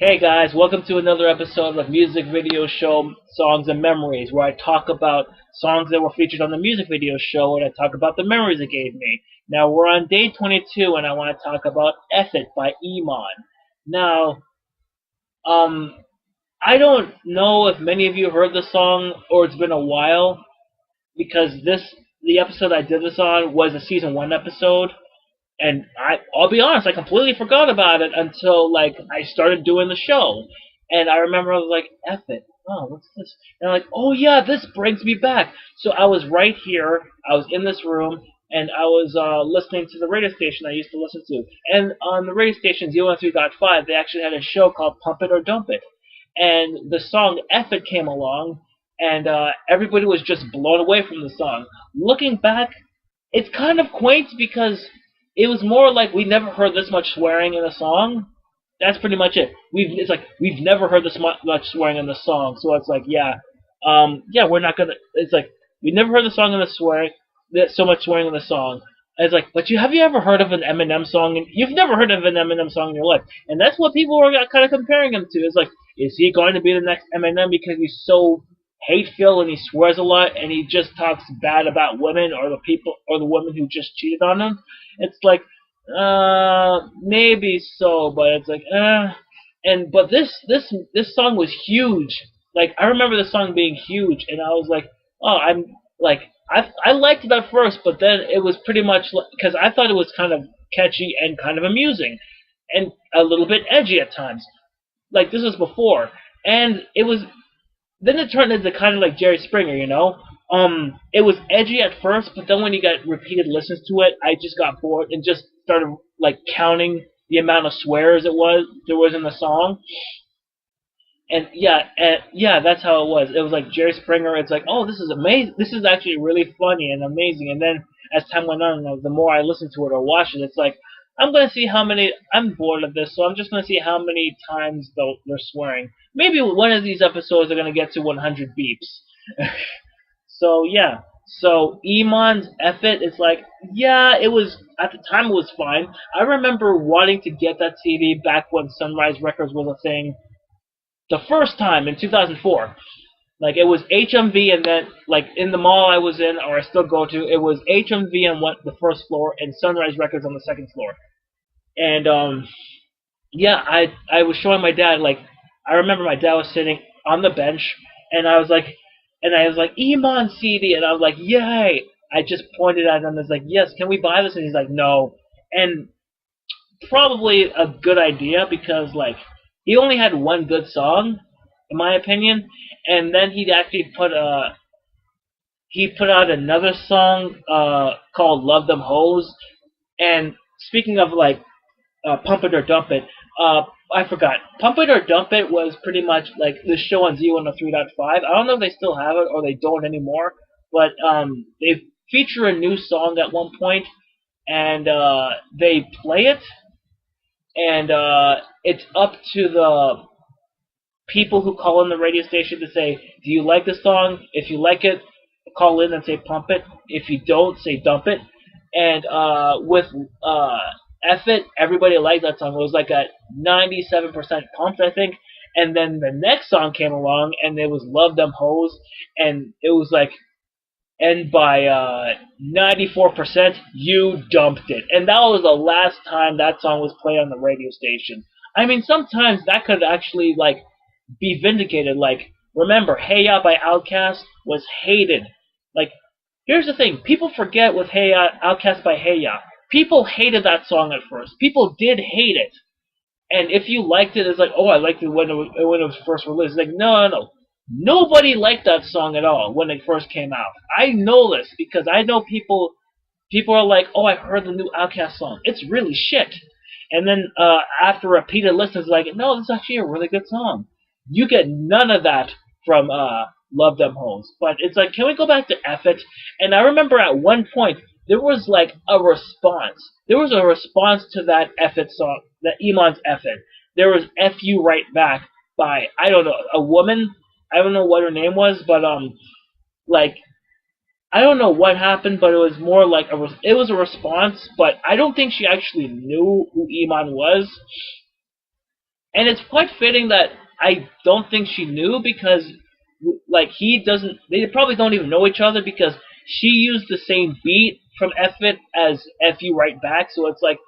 Hey guys, welcome to another episode of Music Video Show Songs and Memories, where I talk about songs that were featured on the music video show and I talk about the memories it gave me. Now we're on day 22 and I want to talk about F It by Eamon. Now, um, I don't know if many of you heard the song or it's been a while because the episode I did this on was a season 1 episode and I'll be honest, I completely forgot about it until like I started doing the show, and I remember I was like, "F it, oh, what's this?" And I'm like, "Oh yeah, this brings me back." So I was right here, I was in this room, and I was listening to the radio station I used to listen to, and on the radio station 013.5, they actually had a show called Pump It or Dump It, and the song "F It" came along, and everybody was just blown away from the song. Looking back, it's kind of quaint because it was more like we never heard this much swearing in a song. That's pretty much it. It's like we've never heard this much swearing in the song. So it's like yeah, we're not gonna. It's like we never heard the song in the swearing, so much swearing in the song. And it's like, but have you ever heard of an Eminem song? And you've never heard of an Eminem song in your life, and that's what people were kind of comparing him to. It's like, is he going to be the next Eminem because he's so hate-filled and he swears a lot and he just talks bad about women or the people or the women who just cheated on him? It's like, maybe so, but it's like, but this song was huge. Like I remember the song being huge, and I was like, oh, I'm like, I liked it at first, but then it was pretty much because I thought it was kind of catchy and kind of amusing, and a little bit edgy at times. Like this was before, and it was then it turned into kind of like Jerry Springer, you know. It was edgy at first, but then when you got repeated listens to it, I just got bored and just started like counting the amount of swears there was in the song. And yeah, that's how it was. It was like Jerry Springer. It's like, oh, this is amazing. This is actually really funny and amazing. And then as time went on, the more I listened to it or watched it, it's like I'm gonna see how many. I'm bored of this, so I'm just gonna see how many times they're swearing. Maybe one of these episodes are gonna get to 100 beeps. So yeah. So Eamon's F It is like, yeah, it was at the time it was fine. I remember wanting to get that CD back when Sunrise Records was a thing the first time in 2004. Like it was HMV, and then like in the mall I was in, or I still go to, it was HMV on the first floor and Sunrise Records on the second floor. And yeah, I was showing my dad, like I remember my dad was sitting on the bench, and I was like Eamon CD, and I was like, yay! I just pointed at him and was like, yes, can we buy this? And he's like, no. And probably a good idea because like he only had one good song, in my opinion, and then he put out another song called "Love Them Hoes." And speaking of like Pump It or Dump It, I forgot. Pump It or Dump It was pretty much like the show on Z103.5. I don't know if they still have it or they don't anymore, but they feature a new song at one point, and they play it, and it's up to the people who call in the radio station to say, do you like the song? If you like it, call in and say pump it. If you don't, say dump it. And with F It, everybody liked that song. It was like a 97% pumped, I think. And then the next song came along, and it was Love Them Hoes, and it was like, and by 94%, you dumped it. And that was the last time that song was played on the radio station. I mean, sometimes that could actually, like, be vindicated. Like, remember, Hey Ya by Outkast was hated. Like, here's the thing. People forget with Hey Ya, Outkast by Hey Ya. People hated that song at first. People did hate it. And if you liked it, it's like, oh, I liked it when it was first released. It's like, no, no, no. Nobody liked that song at all when it first came out. I know this because I know people are like, oh, I heard the new Outkast song. It's really shit. And then after repeated listens, like, no, this is actually a really good song. You get none of that from Love Them Hoes. But it's like, can we go back to F It? And I remember at one point, there was like a response. There was a response to that F It song, that Eamon's F It. There was F You Right Back by, I don't know, a woman. I don't know what her name was, but like I don't know what happened, but it was more like it was a response, but I don't think she actually knew who Eamon was. And it's quite fitting that I don't think she knew because, like, he doesn't. They probably don't even know each other because she used the same beat from F It as F You Right Back. So it's like,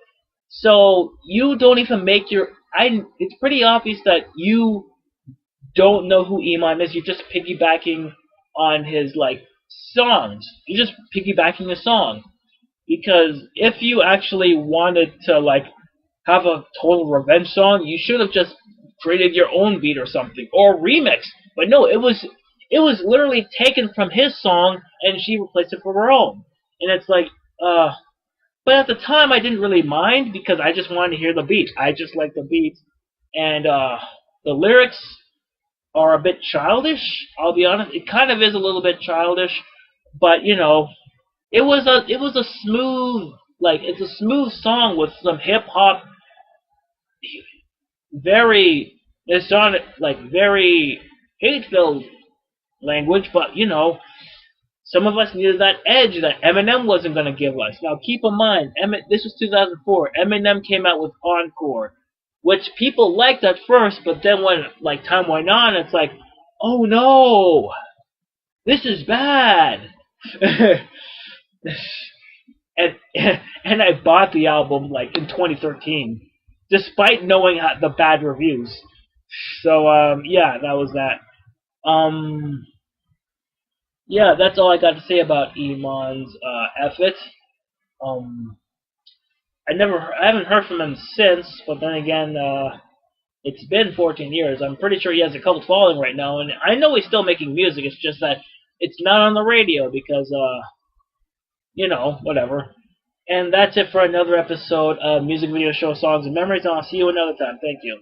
so you don't even make your. It's pretty obvious that you don't know who Eamon is. You're just piggybacking on his like songs. You're just piggybacking a song because if you actually wanted to like have a total revenge song, you should have just created your own beat or something or remix. But no, it was literally taken from his song and she replaced it for her own. And it's like, but at the time I didn't really mind because I just wanted to hear the beat. I just like the beat, and the lyrics are a bit childish. I'll be honest, it kind of is a little bit childish, but it was a smooth, like, it's a smooth song with some hip hop, very, it's not like very hate filled language, but some of us needed that edge that Eminem wasn't going to give us. Now keep in mind, this was 2004. Eminem came out with Encore, which people liked at first, but then when like time went on, it's like, oh no, this is bad. and and I bought the album like in 2013, despite knowing the bad reviews. So yeah, that was that. Um, yeah, that's all I got to say about Eamon's effort. Um, I haven't heard from him since, but then again, it's been 14 years. I'm pretty sure he has a cult following right now, and I know he's still making music. It's just that it's not on the radio because, whatever. And that's it for another episode of Music Video Show Songs and Memories, and I'll see you another time. Thank you.